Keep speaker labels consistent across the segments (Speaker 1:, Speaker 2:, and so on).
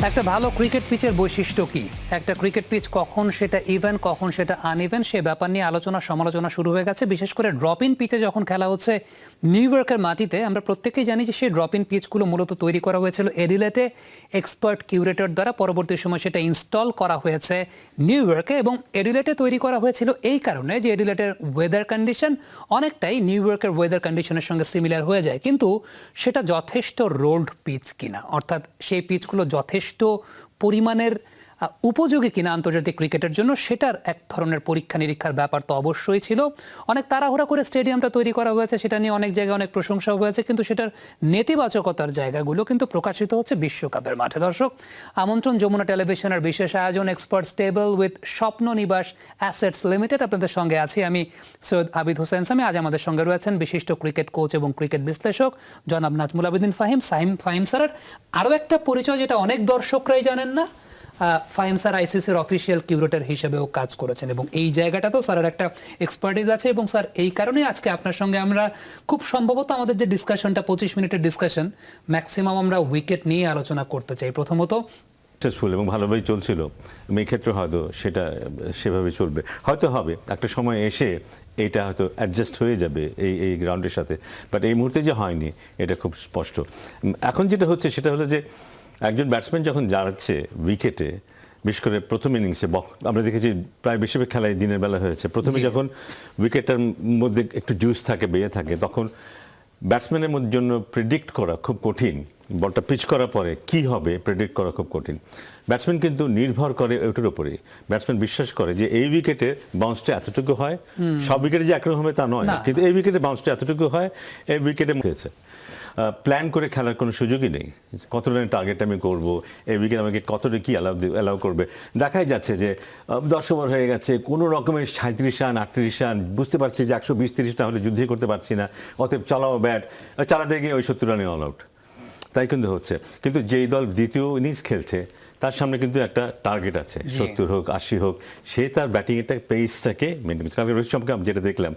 Speaker 1: একটা ভালো ক্রিকেট পিচের বৈশিষ্ট্য কি, একটা ক্রিকেট পিচ কখন সেটা ইভেন কখন সেটা আনইভেন, সে ব্যাপার নিয়ে আলোচনা সমালোচনা শুরু হয়ে গেছে। বিশেষ করে ড্রপ ইন পিচে যখন খেলা হচ্ছে নিউ ইয়র্কের মাটিতে, আমরা প্রত্যেকেই জানি যে সেই ড্রপ ইন পিচগুলো মূলত তৈরি করা হয়েছিল এডিলেটে এক্সপার্ট কিউরেটর দ্বারা। পরবর্তী সময় সেটা ইনস্টল করা হয়েছে নিউ ইয়র্কে, এবং এডিলেটে তৈরি করা হয়েছিল এই কারণে যে এডিলেটের ওয়েদার কন্ডিশন অনেকটাই নিউ ইয়র্কের ওয়েদার কন্ডিশনের সঙ্গে সিমিলার হয়ে যায়। কিন্তু সেটা যথেষ্ট রোল্ড পিচ কিনা, অর্থাৎ সেই পিচগুলো যথেষ্ট পরিমাণের উপযোগী কিনা আন্তর্জাতিক ক্রিকেটের জন্য, সেটার এক ধরনের পরীক্ষা নিরীক্ষার ব্যাপার তো অবশ্যই ছিল। অনেক তাড়াহুড়া করে স্টেডিয়ামটা তৈরি করা হয়েছে, সেটা নিয়ে অনেক জায়গায় অনেক প্রশংসা হয়েছে, কিন্তু সেটার নেতিবাচকতার জায়গাগুলো কিন্তু প্রকাশিত হচ্ছে বিশ্বকাপের মাঠে। দর্শক, আমন্ত্রণ যমুনা টেলিভিশনের বিশেষ আয়োজন এক্সপার্ট স্টেবল উইথ স্বপ্ন নিবাস অ্যাসেটস লিমিটেড। আপনাদের সঙ্গে আছি আমি সৈয়দ আবিদ হোসেন সামি। আজ আমাদের সঙ্গে রয়েছেন বিশিষ্ট ক্রিকেট কোচ এবং ক্রিকেট বিশ্লেষক জনাব নাজমুল আবেদিন ফাহিম স্যারের আরও একটা পরিচয় যেটা অনেক দর্শকরাই জানেন না, ফাহিম স্যার আইসিসির অফিসিয়াল কিউরেটর হিসেবেও কাজ করেছেন, এবং এই জায়গাটাতেও স্যারের একটা এক্সপার্টিজ আছে। এবং স্যার, এই কারণেই আজকে আপনার সঙ্গে আমরা খুব সম্ভবত আমাদের যে ডিসকাশনটা 25 মিনিটের ডিসকাশন, ম্যাক্সিমাম আমরা উইকেট নিয়ে আলোচনা করতে চাই। প্রথমত
Speaker 2: সাকসেসফুল এবং ভালোভাবেই চলছিল, এই ক্ষেত্রে হয়তো সেটা সেভাবে চলবে, হয়তো হবে একটা সময় এসে এটা হয়তো অ্যাডজাস্ট হয়ে যাবে এই গ্রাউন্ডের সাথে, বাট এই মুহূর্তে যে হয়নি এটা খুব স্পষ্ট। এখন যেটা হচ্ছে সেটা হলো যে একজন ব্যাটসম্যান যখন দাঁড়াচ্ছে উইকেটে, বিশেষ করে প্রথম ইনিংসে, আমরা দেখেছি প্রায় বেশিরভাগ খেলায় দিনের বেলা হয়েছে, প্রথমে যখন উইকেটটার মধ্যে একটু জুস থাকে, বেয়ে থাকে, তখন ব্যাটসম্যানের জন্য প্রেডিক্ট করা খুব কঠিন। বলটা পিচ করার পরে কি হবে প্রেডিক্ট করা খুব কঠিন। ব্যাটসম্যান কিন্তু নির্ভর করে ওটার উপরে। ব্যাটসম্যান বিশ্বাস করে যে এই উইকেটে বাউন্সটা এতটুকু হয়, সব উইকেটে যে একরকম হবে তা নয়, কিন্তু এই উইকেটে বাউন্সটা এতটুকু হয়, এই উইকেটে হয়েছে। প্ল্যান করে খেলার কোনো সুযোগই নেই। কত রানের টার্গেট আমি করব, এই উইকেট আমাকে কতটা কি অ্যালাউ করবে। দেখাই যাচ্ছে যে 10 ওভার হয়ে গেছে, কোনো রকমের 37 রান 38 রান, বুঝতে পারছি যে 120-30 না হলে যুদ্ধই করতে পারছি না, অতএব চালাও ব্যাট, চালাতে গিয়ে ওই 70 রানে অল আউট। তাই কিন্তু হচ্ছে। কিন্তু যেই দল দ্বিতীয় ইনিংস খেলছে তার সামনে কিন্তু একটা টার্গেট আছে, 70 হোক 80 হোক, সে তার ব্যাটিং এর পেসটাকে মেনটেন করছে। কারণ রোহিত শর্মাকে যেটা দেখলাম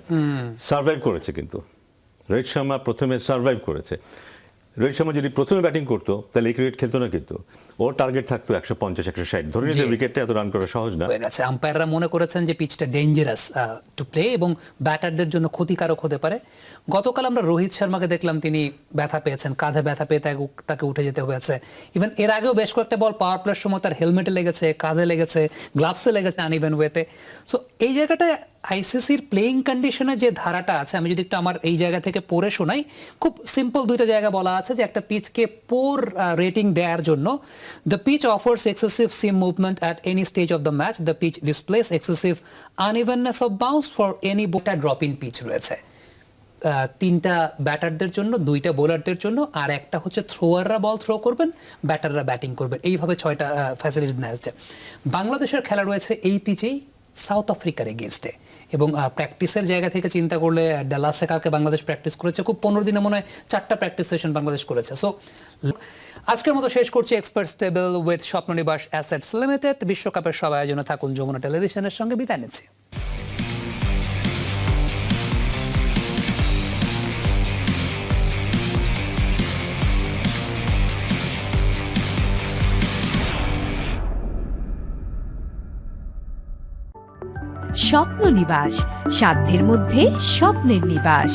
Speaker 2: সার্ভাইভ করেছে, কিন্তু রোহিত শর্মা প্রথমে সার্ভাইভ করেছে। রোহিত শর্মা যদি প্রথমে ব্যাটিং করতো তাহলে এই ক্রিকেট খেলতো না, কিন্তু ওর টার্গেট থাকতো 150-160। ধরে নিয়ে উইকেটটা এত রান করা সহজ না।
Speaker 1: আম্পায়াররা মনে করেছেন যে পিচটা ডেঞ্জারাস টু প্লে এবং ব্যাটারদের জন্য ক্ষতিকারক হতে পারে। গতকাল আমরা রোহিত শর্মাকে দেখলাম, তিনি ব্যথা পেয়েছেন, কাঁধে ব্যথা পেয়ে তাকে উঠে যেতে হয়েছে। ইভেন এর আগেও বেশ কয়েকটা বল পাওয়ার প্লের সময় তার হেলমেটে লেগেছে, কাঁধে লেগেছে, গ্লাভসে লেগেছে আনইভেন ওয়েতে। সো এই জায়গাটায় আইসিসির প্লেইং কন্ডিশনে যে ধারাটা আছে, আমি যদি একটু আমার এই জায়গা থেকে পড়ে শোনাই, খুব সিম্পল দুইটা জায়গা বলা আছে যে একটা পিচকে পোর রেটিং দেওয়ার জন্য, the pitch offers excessive seam movement at any stage of the match, the pitch displays excessive unevenness of bounce for any বোটা ড্রপ ইন পিচ রয়েছে। 3টা ব্যাটারদের জন্য, 2টা বোলারদের জন্য, আর একটা হচ্ছে থ্রোয়াররা বল থ্রো করবেন, ব্যাটাররা ব্যাটিং করবেন। এইভাবে 6টা ফ্যাসিলিটি নেওয়া হচ্ছে। বাংলাদেশের খেলা রয়েছে এই পিচেই সাউথ আফ্রিকার এগেনস্টে, এবং প্র্যাকটিসের জায়গা থেকে চিন্তা করলে ডালাসে কালকে বাংলাদেশ প্র্যাকটিস করেছে, খুব 15 দিনে মনে হয় 4টা প্র্যাকটিস সেশন বাংলাদেশ করেছে। সো আজকের মতো শেষ করছি এক্সপার্ট স্টেবল উইথ স্বপ্ন নিবাস অ্যাসেটস লিমিটেড। বিশ্বকাপের সব আয়োজনে থাকুন যমুনা টেলিভিশনের সঙ্গে। বিদায় নিচ্ছি।
Speaker 3: স্বপ্ন নিবাস, সাধ্যের মধ্যে স্বপ্নের নিবাস।